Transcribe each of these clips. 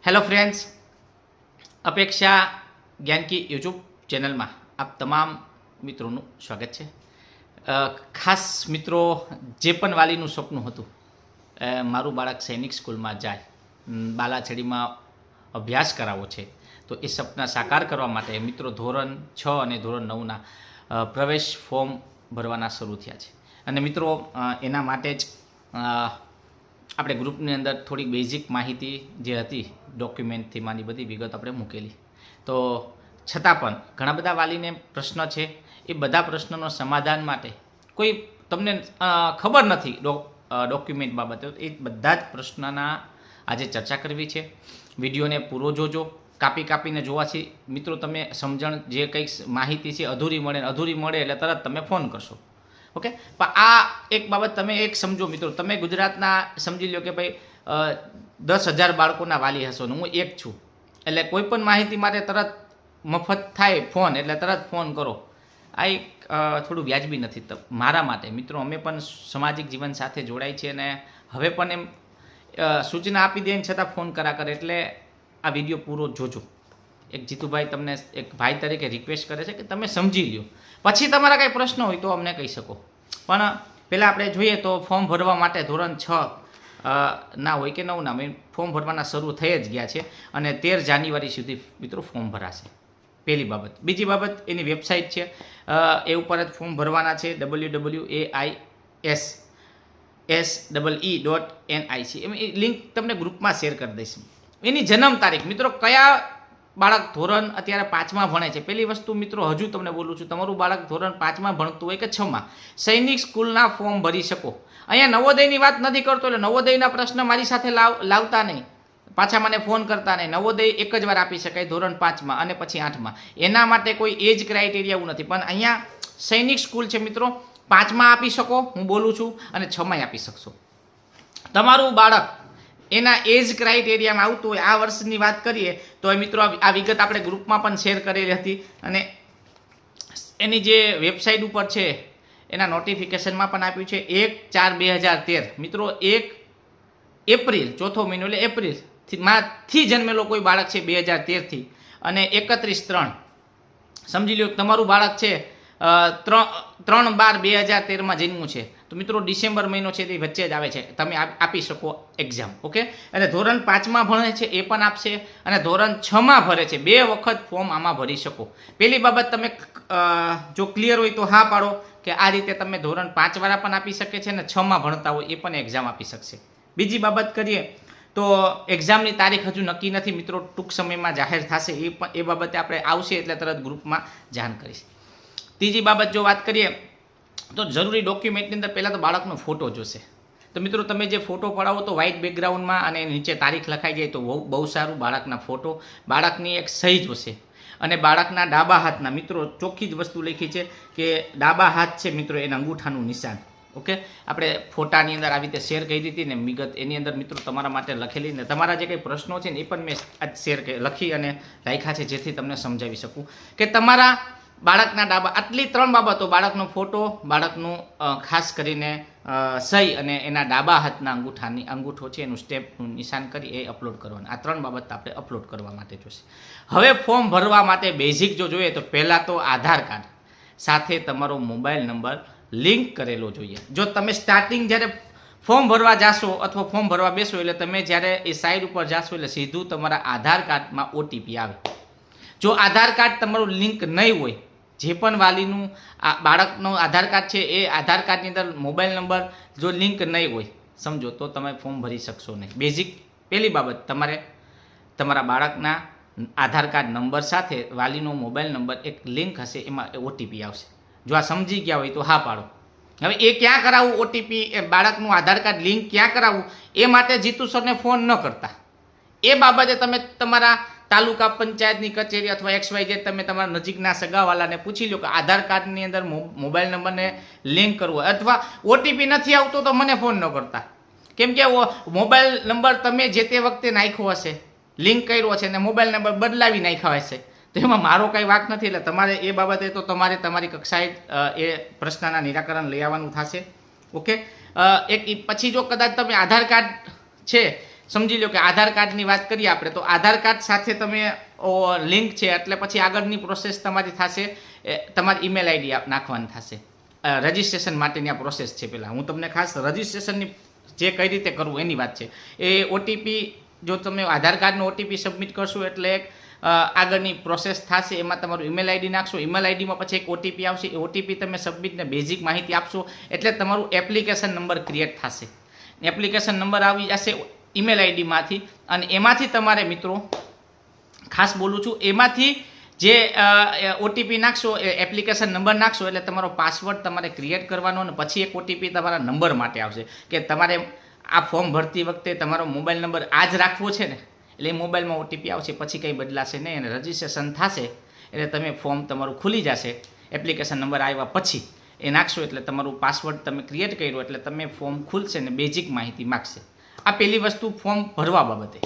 Hello friends, અપેક્ષા જ્ઞાન કી YouTube ચેનલમાં આપ તમામ મિત્રોનું સ્વાગત છે. ખાસ મિત્રો, જે પણ વાલીનું સપનું હતું મારું બાળક સૈનિક સ્કૂલમાં જાય, બાલાછડીમાં અભ્યાસ કરાવવો છે, તો એ સપના સાકાર કરવા માટે મિત્રો ધોરણ 6 અને ધોરણ 9ના પ્રવેશ ફોર્મ ભરવાના શરૂ થયા છે. અને મિત્રો એના માટે જ આપણે ગ્રુપની અંદર થોડી બેઝિક માહિતી જે હતી ડોક્યુમેન્ટથી માની બધી વિગત આપણે મૂકેલી. તો છતાં પણ ઘણા બધા વાલીને પ્રશ્ન છે. એ બધા પ્રશ્નનો સમાધાન માટે કોઈ તમને ખબર નથી ડોક્યુમેન્ટ બાબતે, એ બધા જ પ્રશ્નના આજે ચર્ચા કરવી છે. વિડીયોને પૂરો જોજો. કાપીને જોવાથી મિત્રો તમે સમજણ જે કંઈક માહિતી છે અધૂરી મળે એટલે તરત તમે ફોન કરશો. ઓકે, પણ આ એક બાબત તમે એક સમજો મિત્રો, તમે ગુજરાતના સમજી લો કે ભાઈ 10,000 બાળકોના વાલી હશો ને હું એક છું, એટલે કોઈ પણ માહિતી માટે તરત મફત થાય ફોન એટલે તરત ફોન કરો. આ એક થોડું વ્યાજબી નથી મારા માટે. મિત્રો અમે પણ સામાજિક જીવન સાથે જોડાય છે અને હવે પણ એમ સૂચના આપી દે છતાં ફોન કરા કરે, એટલે આ વિડીયો પૂરો જોજો. એક જીતુભાઈ તમને એક ભાઈ તરીકે રિક્વેસ્ટ કરે છે કે તમે સમજી લ્યો, પછી તમારા કંઈ પ્રશ્ન હોય તો અમને કહી શકો. પણ પહેલાં આપણે જોઈએ તો ફોર્મ ભરવા માટે ધોરણ 6 ના હોય કે 9ના ફોર્મ ભરવાના શરૂ થઈ જ ગયા છે અને 13 જાન્યુઆરી સુધી મિત્રો ફોર્મ ભરાશે. પહેલી બાબત. બીજી બાબત, એની વેબસાઇટ છે, એ ઉપર જ ફોર્મ ભરવાના છે, www.aissse.nic. એ લિંક તમને ગ્રુપમાં શેર કરી દઈશ. એની જન્મ તારીખ મિત્રો, કયા બાળક ધોરણ અત્યારે 5માં ભણે છે. પહેલી વસ્તુ મિત્રો હજુ તમને બોલું છું, તમારું બાળક ધોરણ 5માં ભણતું હોય કે 6માં, સૈનિક સ્કૂલના ફોર્મ ભરી શકો. અહીંયા નવોદયની વાત નથી કરતો, એટલે નવોદયના પ્રશ્ન મારી સાથે લાવતા નહીં, પાછા મને ફોન કરતા નહીં. નવોદય એક જ વાર આપી શકાય ધોરણ 5માં અને પછી 8માં. એના માટે કોઈ એજ ક્રાઇટેરિયા એવું નથી. પણ અહીંયા સૈનિક સ્કૂલ છે મિત્રો, 5માં આપી શકો, હું બોલું છું, અને 6માં આપી શકશો. તમારું બાળક એના એજ ક્રાઇટેરિયામાં આવતું હોય, આ વર્ષની વાત કરીએ તો મિત્રો આ વિગત આપણે ગ્રુપમાં પણ શેર કરેલી હતી અને એની જે વેબસાઇટ ઉપર છે એના નોટિફિકેશનમાં પણ આપ્યું છે. 1/4/2013 મિત્રો, 1 એપ્રિલ, ચોથો મહિનો એટલે એપ્રિલથી જન્મેલો કોઈ બાળક છે 2013થી, અને 31/3 સમજી લો તમારું બાળક છે 3/12/2013માં જન્મ્યું છે, તો મિત્રો ડિસેમ્બર મહિનો છે તે વચ્ચે જ આવે છે, તમે આપી શકો એક્ઝામ. ઓકે, અને ધોરણ 5માં ભણે છે એ પણ આપશે અને ધોરણ 6માં ભરે છે, 2 વખત ફોર્મ આમાં ભરી શકો. પહેલી બાબત, તમે જો ક્લિયર હોય તો હા પાડો કે આ રીતે તમે ધોરણ 5 વાળા પણ આપી શકે છે અને 6માં ભણતા હોય એ પણ એક્ઝામ આપી શકશે. બીજી બાબત કરીએ તો એક્ઝામની તારીખ હજુ નક્કી નથી મિત્રો, ટૂંક સમયમાં જાહેર થશે. એ બાબતે આપણે આવશે એટલે તરત ગ્રુપમાં જાણ કરીશ. ત્રીજી બાબત જો વાત કરીએ તો જરૂરી ડોક્યુમેન્ટની અંદર પહેલાં તો બાળકનો ફોટો જોશે. તો મિત્રો તમે જે ફોટો પડાવો તો વ્હાઇટ બેકગ્રાઉન્ડમાં અને નીચે તારીખ લખાઈ જાય તો બહુ સારું. બાળકના ફોટો, બાળકની એક સહી જોશે અને બાળકના ડાબા હાથના, મિત્રો ચોખ્ખી જ વસ્તુ લખી છે કે ડાબા હાથ છે મિત્રો એના અંગૂઠાનું નિશાન. ઓકે, આપણે ફોટાની અંદર આવી રીતે શેર કરી દીધી ને વિગત એની અંદર મિત્રો તમારા માટે લખેલી, ને તમારા જે કંઈ પ્રશ્નો છે ને એ પણ મેં આજ શેર લખી અને રાખ્યા છે જેથી તમને સમજાવી શકું કે તમારા બાળકના ડાબા, આટલી 3 બાબતો: બાળકનો ફોટો, બાળકનું ખાસ કરીને સહી અને એના ડાબા હાથના અંગૂઠો છે એનું સ્ટેપનું નિશાન કરી એ અપલોડ કરવાનું. આ 3 બાબત આપણે અપલોડ કરવા માટે જોશે. હવે ફોર્મ ભરવા માટે બેઝિક જો જોઈએ તો પહેલાં તો આધાર કાર્ડ સાથે તમારો મોબાઈલ નંબર લિંક કરેલો જોઈએ. જો તમે સ્ટાર્ટિંગ જ્યારે ફોર્મ ભરવા જાશો અથવા ફોર્મ ભરવા બેસો એટલે તમે જ્યારે એ સાઇડ ઉપર જાશો એટલે સીધું તમારા આધાર કાર્ડમાં OTP આવે. જો આધાર કાર્ડ તમારું લિંક નહીં હોય, જે પણ વાલીનું બાળકનું આધાર કાર્ડ છે એ આધાર કાર્ડની અંદર મોબાઈલ નંબર જો લિંક નહીં હોય સમજો તો તમે ફોર્મ ભરી શકશો નહીં. બેઝિક પહેલી બાબત, તમારે તમારા બાળકના આધાર કાર્ડ નંબર સાથે વાલીનો મોબાઈલ નંબર એક લિંક હશે, એમાં OTP આવશે. જો આ સમજી ગયા હોય તો હા પાડો. હવે એ ક્યાં કરાવવું OTP, એ બાળકનું આધાર કાર્ડ લિંક ક્યાં કરાવવું એ માટે જીતુ સરને ફોન ન કરતા. એ બાબતે તમે તમારા તાલુકા પંચાયતની કચેરી અથવા XYZ તમે તમારા નજીકના સગાવાલાને પૂછી લો કે આધાર કાર્ડની અંદર મોબાઈલ નંબરને લિંક કરવો, અથવા OTP નથી આવતો તો મને ફોન ન કરતા. કેમ કે મોબાઈલ નંબર તમે જે તે વખતે નાખ્યો હશે, લિંક કર્યો છે અને મોબાઈલ નંબર બદલાવી નાખ્યા હશે, તો એમાં મારો કંઈ વાંક નથી. એટલે તમારે એ બાબતે તો તમારે તમારી કક્ષાએ એ પ્રશ્નના નિરાકરણ લઈ આવવાનું થશે. ઓકે, એક પછી જો કદાચ તમે આધાર કાર્ડ છે સમજી લો કે આધાર કાર્ડની વાત કરીએ આપણે, તો આધાર કાર્ડ સાથે તમે લિંક છે એટલે પછી આગળની પ્રોસેસ તમારી થશે, તમારી ઈમેલ આઈડી નાખવાની થશે. રજિસ્ટ્રેશન માટેની આ પ્રોસેસ છે. પહેલાં હું તમને ખાસ રજિસ્ટ્રેશનની જે કઈ રીતે કરવું એની વાત છે. એ ઓટીપી, જો તમે આધાર કાર્ડનો ઓટીપી સબમિટ કરશો એટલે એક આગળની પ્રોસેસ થશે. એમાં તમારું ઈમેલ આઈડી નાખશો, ઈમેલ આઈડીમાં પછી એક ઓટીપી આવશે. એ ઓટીપી તમે સબમિટને બેઝિક માહિતી આપશો એટલે તમારું એપ્લિકેશન નંબર ક્રિએટ થશે. એપ્લિકેશન નંબર આવી જશે ઈમેલ આઈડીમાંથી, અને એમાંથી તમારે મિત્રો ખાસ બોલું છું, એમાંથી જે ઓટીપી નાખશો, એપ્લિકેશન નંબર નાખશો એટલે તમારો પાસવર્ડ તમારે ક્રિએટ કરવાનો, અને પછી એક ઓટીપી તમારા નંબર માટે આવશે કે તમારે આ ફોર્મ ભરતી વખતે તમારો મોબાઈલ નંબર આ જ રાખવો છે ને, એટલે એ મોબાઈલમાં ઓટીપી આવશે, પછી કંઈ બદલાશે નહીં, અને રજિસ્ટ્રેશન થશે એટલે તમે ફોર્મ તમારું ખુલી જશે. એપ્લિકેશન નંબર આવ્યા પછી એ નાખશો એટલે તમારું પાસવર્ડ તમે ક્રિએટ કર્યો એટલે તમે ફોર્મ ખુલશે ને બેઝિક માહિતી માગશે. આ પહેલી વસ્તુ ફોર્મ ભરવા બાબતે.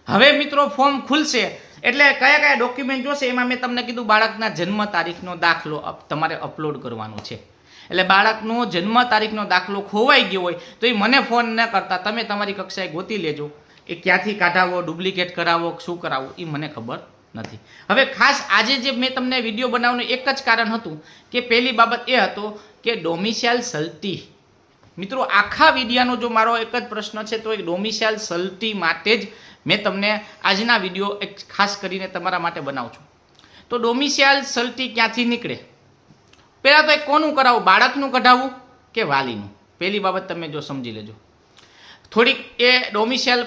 હવે મિત્રો ફોર્મ ખુલશે એટલે કયા કયા ડોક્યુમેન્ટ જોશે, એમાં મેં તમને કીધું બાળકના જન્મ તારીખનો દાખલો તમારે અપલોડ કરવાનો છે. એટલે બાળકનો જન્મ તારીખનો દાખલો ખોવાઈ ગયો હોય તો એ મને ફોન ન કરતા તમે તમારી કક્ષાએ ગોતી લેજો. એ ક્યાંથી કાઢાવો, ડુપ્લિકેટ કરાવો, શું કરાવવું એ મને ખબર નથી. હવે ખાસ આજે જે મેં તમને વિડીયો બનાવવાનું એક જ કારણ હતું કે પહેલી બાબત એ હતો કે ડોમિસાઇલ સલ્ટી. મિત્રો આખા વિડીયાનો જો મારો એક જ પ્રશ્ન છે તો એ ડોમિસાઇલ સલ્ટી માટે જ મેં તમને આજના વિડીયો એક ખાસ કરીને તમારા માટે બનાવું છું. તો ડોમિસાઇલ સલ્ટી ક્યાંથી નીકળે? પહેલાં તો એક કોનું કરાવવું, બાળકનું કઢાવવું કે વાલીનું? પહેલી બાબત તમે જો સમજી લેજો. થોડીક એ ડોમિસાઇલ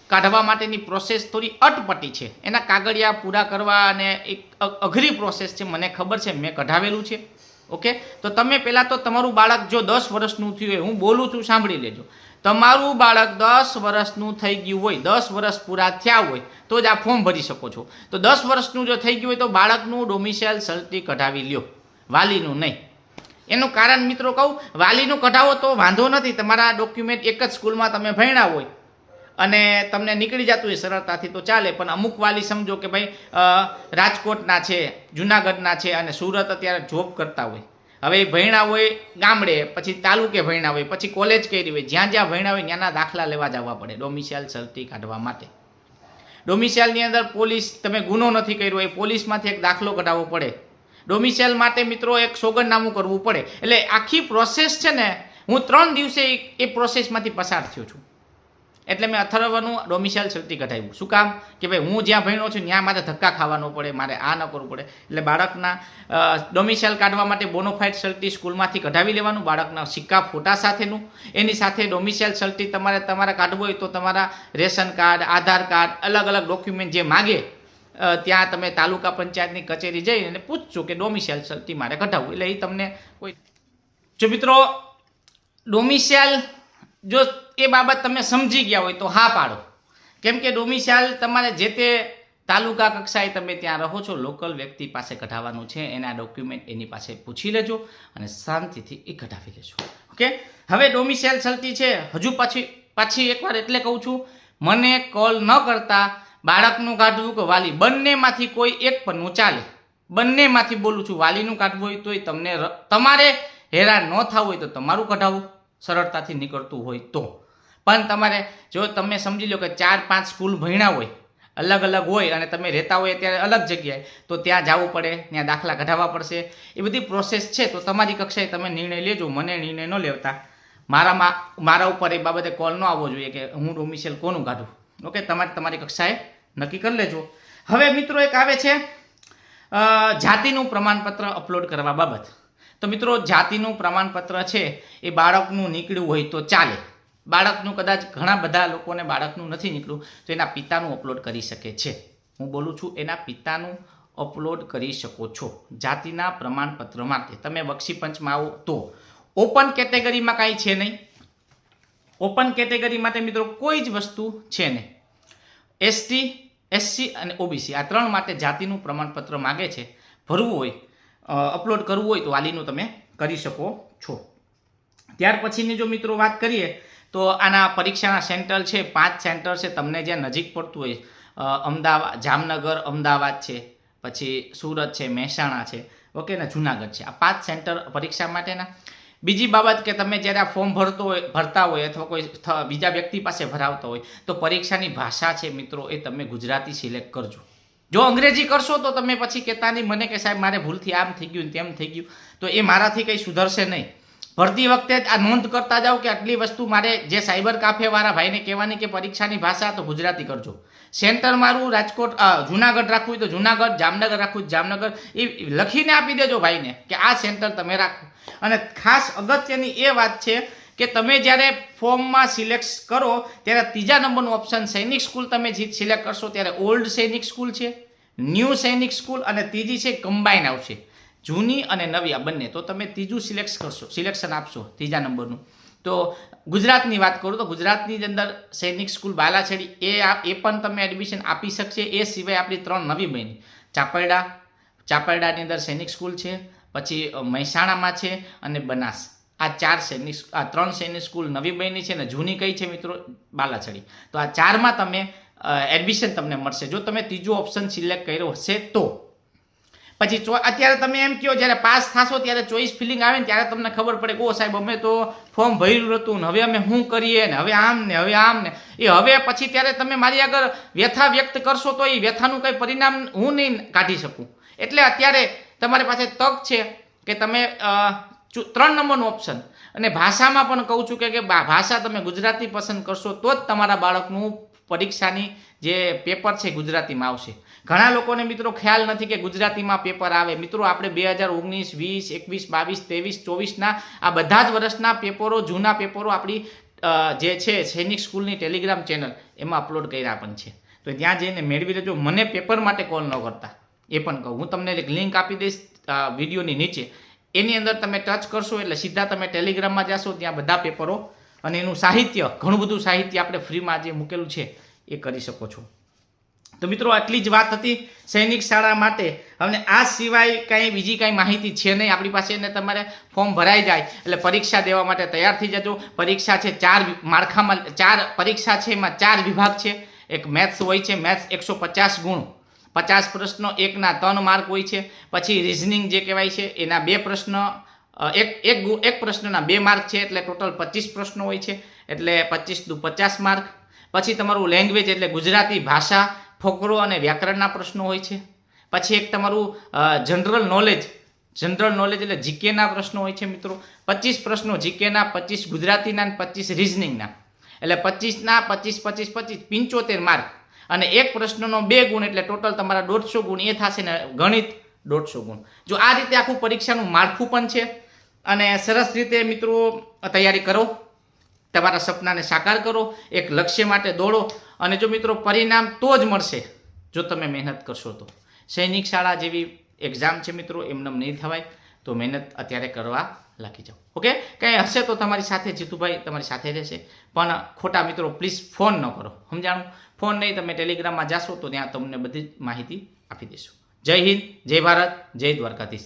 કાઢવા માટેની પ્રોસેસ થોડી અટપટી છે. એના કાગળિયા પૂરા કરવા અને એક અઘરી પ્રોસેસ છે, મને ખબર છે, મેં કઢાવેલું છે. ઓકે, તો તમે પહેલાં તો તમારું બાળક જો 10 વર્ષનું થયું હોય, હું બોલું છું સાંભળી લેજો, તમારું બાળક 10 વર્ષનું થઈ ગયું હોય, 10 વર્ષ પૂરા થયા હોય તો જ આ ફોર્મ ભરી શકો છો. તો 10 વર્ષનું જો થઈ ગયું હોય તો બાળકનું ડોમિસાઇલ સલ્ટી કઢાવી લ્યો, વાલીનું નહીં. એનું કારણ મિત્રો કહું, વાલીનું કઢાવો તો વાંધો નથી, તમારા ડોક્યુમેન્ટ એક જ સ્કૂલમાં તમે ભણ્યા હોય અને તમને નીકળી જતું હોય સરળતાથી તો ચાલે. પણ અમુક વાલી સમજો કે ભાઈ રાજકોટના છે, જુનાગઢના છે અને સુરત અત્યારે જોબ કરતા હોય. હવે એ ભણ્યા હોય ગામડે, પછી તાલુકે ભણ્યા હોય, પછી કોલેજ કરી હોય, જ્યાં જ્યાં ભણ્યા હોય ત્યાંના દાખલા લેવા જવા પડે ડોમિસાઇલ સલ્ટી કાઢવા માટે. ડોમિસાઇલની અંદર પોલીસ, તમે ગુનો નથી કર્યો એ પોલીસમાંથી એક દાખલો કઢાવવો પડે. ડોમિસાઇલ માટે મિત્રો એક સોગંદનામું કરવું પડે. એટલે આખી પ્રોસેસ છે ને, હું 3 દિવસે એ પ્રોસેસમાંથી પસાર થયો છું. એટલે મેં અથર્વનું ડોમિસાઇલ સલ્ટી કઢાવ્યું. શું કામ? કે ભાઈ હું જ્યાં ભણ્યો છું ત્યાં મારે ધક્કા ખાવાનો પડે, મારે આ ન કરવું પડે. એટલે બાળકના ડોમિસાઇલ કાઢવા માટે બોનોફાઇડ સલ્ટી સ્કૂલમાંથી કઢાવી લેવાનું, બાળકના સિક્કા ફોટા સાથેનું. એની સાથે ડોમિસાઇલ સલ્ટી તમારે કાઢવું હોય તો તમારા રેશન કાર્ડ, આધાર કાર્ડ, અલગ અલગ ડોક્યુમેન્ટ જે માગે ત્યાં તમે તાલુકા પંચાયતની કચેરી જઈ અને પૂછજો કે ડોમિસાઇલ સલ્ટી મારે કઢાવવું. એટલે એ તમને કોઈ, જો મિત્રો ડોમિસાઇલ જો એ બાબત તમે સમજી ગયા હોય તો હા પાડો. કેમ કે ડોમિસાઇલ તમારે જે તે તાલુકા કક્ષાએ તમે ત્યાં રહો છો, લોકલ વ્યક્તિ પાસે કઢાવવાનું છે. એના ડોક્યુમેન્ટ એની પાસે પૂછી લેજો અને શાંતિથી એ કઢાવી લેજો. ઓકે, હવે ડોમિસાઇલ સલ્ટી છે, હજુ પાછી એકવાર એટલે કહું છું, મને કોલ ન કરતા બાળકનું કાઢવું કે વાલી, બંનેમાંથી કોઈ એક પન્નું ચાલે. બંનેમાંથી બોલું છું, વાલીનું કાઢવું હોય તોય તમારે હેરાન ન થવું હોય તો તમારું કઢાવવું, સરળતાથી નીકળતું હોય તો. પણ તમારે જો તમે સમજી લો કે 4-5 સ્કૂલ ભણ્યા હોય, અલગ અલગ હોય અને તમે રહેતા હોય અત્યારે અલગ જગ્યાએ, તો ત્યાં જવું પડે, ત્યાં દાખલા કઢાવવા પડશે. એ બધી પ્રોસેસ છે. તો તમારી કક્ષાએ તમે નિર્ણય લેજો, મને નિર્ણય ન લેતા. મારા ઉપર એ બાબતે કોલ ન આવવો જોઈએ કે હું ડોમિસાઇલ કોનું કાઢું. ઓકે, તમારી કક્ષાએ નક્કી કરી લેજો. હવે મિત્રો એક આવે છે જાતિનું પ્રમાણપત્ર અપલોડ કરવા બાબત. તો મિત્રો જાતિનું પ્રમાણપત્ર છે એ બાળકનું નીકળ્યું હોય તો ચાલે. બાળકનું કદાચ ઘણા બધા લોકોને બાળકનું નથી નીકળ્યું તો એના પિતાનું અપલોડ કરી શકે છે. હું બોલું છું એના પિતાનું અપલોડ કરી શકો છો જાતિના પ્રમાણપત્ર માટે. તમે બક્ષી પંચમાં આવો તો ઓપન કેટેગરીમાં કાંઈ છે નહીં. ઓપન કેટેગરી માટે મિત્રો કોઈ જ વસ્તુ છે નહીં. એસટી, એસસી અને ઓબીસી આ 3 માટે જાતિનું પ્રમાણપત્ર માગે છે. ભરવું હોય, અપલોડ કરવું હોય તો વાલીનું તમે કરી શકો છો. ત્યાર પછીની જો મિત્રો વાત કરીએ તો આના પરીક્ષાના સેન્ટર છે, 5 સેન્ટર છે. તમને જ્યાં નજીક પડતું હોય, અમદાવાદ, જામનગર, અમદાવાદ છે, પછી સુરત છે, મહેસાણા છે, ઓકે ને જુનાગઢ છે. આ 5 સેન્ટર પરીક્ષા માટેના. બીજી બાબત કે તમે જ્યારે આ ફોર્મ ભરતા હોય અથવા કોઈ બીજા વ્યક્તિ પાસે ભરાવતા હોય તો પરીક્ષાની ભાષા છે મિત્રો એ તમે ગુજરાતી સિલેક્ટ કરજો. જો અંગ્રેજી કરશો તો તમે પછી કહેતા નહીં મને કે સાહેબ મારે ભૂલથી આમ થઈ ગયું તેમ થઈ ગયું, તો એ મારાથી કંઈ સુધરશે નહીં. ભરતી વખતે જ આ નોંધ કરતા જાઓ કે આટલી વસ્તુ મારે જે સાયબર કાફેવાળા ભાઈને કહેવાની કે પરીક્ષાની ભાષા તો ગુજરાતી કરજો. સેન્ટર મારું રાજકોટ જુનાગઢ રાખવું હોય તો જુનાગઢ, જામનગર રાખવું હોય જામનગર, એ લખીને આપી દેજો ભાઈને કે આ સેન્ટર તમે રાખો. અને ખાસ અગત્યની એ વાત છે કે તમે જ્યારે ફોર્મમાં સિલેક્ટ કરો ત્યારે ત્રીજા નંબરનું ઓપ્શન સૈનિક સ્કૂલ તમે સિલેક્ટ કરશો ત્યારે ઓલ્ડ સૈનિક સ્કૂલ છે, ન્યૂ સૈનિક સ્કૂલ અને ત્રીજી છે કમ્બાઈન આવશે, જૂની અને નવી આ બંને. તો તમે ત્રીજું સિલેક્શન આપશો ત્રીજા નંબરનું. તો ગુજરાતની વાત કરું તો ગુજરાતની અંદર સૈનિક સ્કૂલ બાલાછડી એ પણ તમે એડમિશન આપી શકશે. એ સિવાય આપણી 3 નવી બની ચાપરડાની અંદર સૈનિક સ્કૂલ છે, પછી મહેસાણામાં છે અને બનાસ. આ 3 સૈનિક સ્કૂલ નવી બની છે અને જૂની કઈ છે મિત્રો? બાલાછડી. તો આ 4માં તમે એડમિશન તમને મળશે જો તમે ત્રીજો ઓપ્શન સિલેક્ટ કર્યો હશે તો. પછી અત્યારે તમે એમ કહો જ્યારે પાસ થશો ત્યારે ચોઈસ ફિલિંગ આવે ને ત્યારે તમને ખબર પડે કે ઓ સાહેબ અમે તો ફોર્મ ભર્યું હતું ને હવે અમે શું કરીએ ને હવે આમ ને હવે આમ ને એ હવે પછી ત્યારે તમે મારી આગળ વ્યથા વ્યક્ત કરશો તો એ વ્યથાનું કંઈ પરિણામ હું નહીં કાઢી શકું. એટલે અત્યારે તમારી પાસે તક છે કે તમે 3 નંબરનું ઓપ્શન અને ભાષામાં પણ કહું છું કે ભાષા તમે ગુજરાતી પસંદ કરશો તો જ તમારા બાળકનું પરીક્ષાની જે પેપર છે ગુજરાતીમાં આવશે. ઘણા લોકોને મિત્રો ખ્યાલ નથી કે ગુજરાતીમાં પેપર આવે. મિત્રો આપણે 2019, 20, 21, 22, 23, 24ના આ બધા જ વર્ષના પેપરો, જૂના પેપરો આપણી જે છે સૈનિક સ્કૂલની ટેલિગ્રામ ચેનલ એમાં અપલોડ કર્યા પણ છે. તો ત્યાં જઈને મેળવી લેજો. મને પેપર માટે કોલ ન કરતા એ પણ કહું. હું તમને એક લિંક આપી દઈશ વિડીયોની નીચે, એની અંદર તમે ટચ કરશો એટલે સીધા તમે ટેલિગ્રામમાં જશો, ત્યાં બધા પેપરો અને એનું સાહિત્ય, ઘણું બધું સાહિત્ય આપણે ફ્રીમાં જે મૂકેલું છે એ કરી શકો છો. તો મિત્રો આટલી જ વાત હતી સૈનિક શાળા માટે. હવે આ સિવાય કાંઈ બીજી કાંઈ માહિતી છે નહીં આપણી પાસે. ને તમારે ફોર્મ ભરાઈ જાય એટલે પરીક્ષા દેવા માટે તૈયાર થઈ જજો. પરીક્ષા છે 4 માળખામાં, 4 પરીક્ષા છે, એમાં 4 વિભાગ છે. એક મેથ્સ હોય છે, મેથ્સ 150 ગુણ, 50 પ્રશ્નો, એકના 3 માર્ક હોય છે. પછી રિઝનિંગ જે કહેવાય છે એના 2 પ્રશ્ન, એક પ્રશ્નના 2 માર્ક છે, એટલે ટોટલ 25 પ્રશ્નો હોય છે, એટલે 25 દુ 50 માર્ક. પછી તમારું લેંગ્વેજ એટલે ગુજરાતી ભાષા, ફકરો અને વ્યાકરણના પ્રશ્નો હોય છે. પછી એક તમારું જનરલ નોલેજ એટલે જીકેના પ્રશ્નો હોય છે મિત્રો. 25 પ્રશ્નો જીકેના, 25 ગુજરાતીના અને 25 રિઝનિંગના, એટલે 25ના 25 75 માર્ક. અને એક પ્રશ્નનો 2 ગુણ એટલે ટોટલ તમારા 150 ગુણ એ થશે ને ગણિત 150 ગુણ. જો આ રીતે આખું પરીક્ષાનું માળખું પણ છે અને સરસ રીતે મિત્રો તૈયારી કરો, તમારા સપનાને સાકાર કરો, એક લક્ષ્ય માટે દોડો. અને જો મિત્રો પરિણામ તો જ મળશે જો તમે મહેનત કરશો તો. સૈનિક શાળા જેવી એક્ઝામ છે મિત્રો, એમને નહીં થવાય, તો મહેનત અત્યારે કરવા લાગી જાઓ. ઓકે, કંઈ હશે તો તમારી સાથે જીતુભાઈ તમારી સાથે રહેશે. પણ ખોટા મિત્રો પ્લીઝ ફોન ન કરો, સમજાણું? ફોન નહીં, તમે ટેલિગ્રામમાં જાશો તો ત્યાં તમને બધી જ માહિતી આપી દેશું. જય હિન્દ, જય ભારત, જય દ્વારકાધીશ.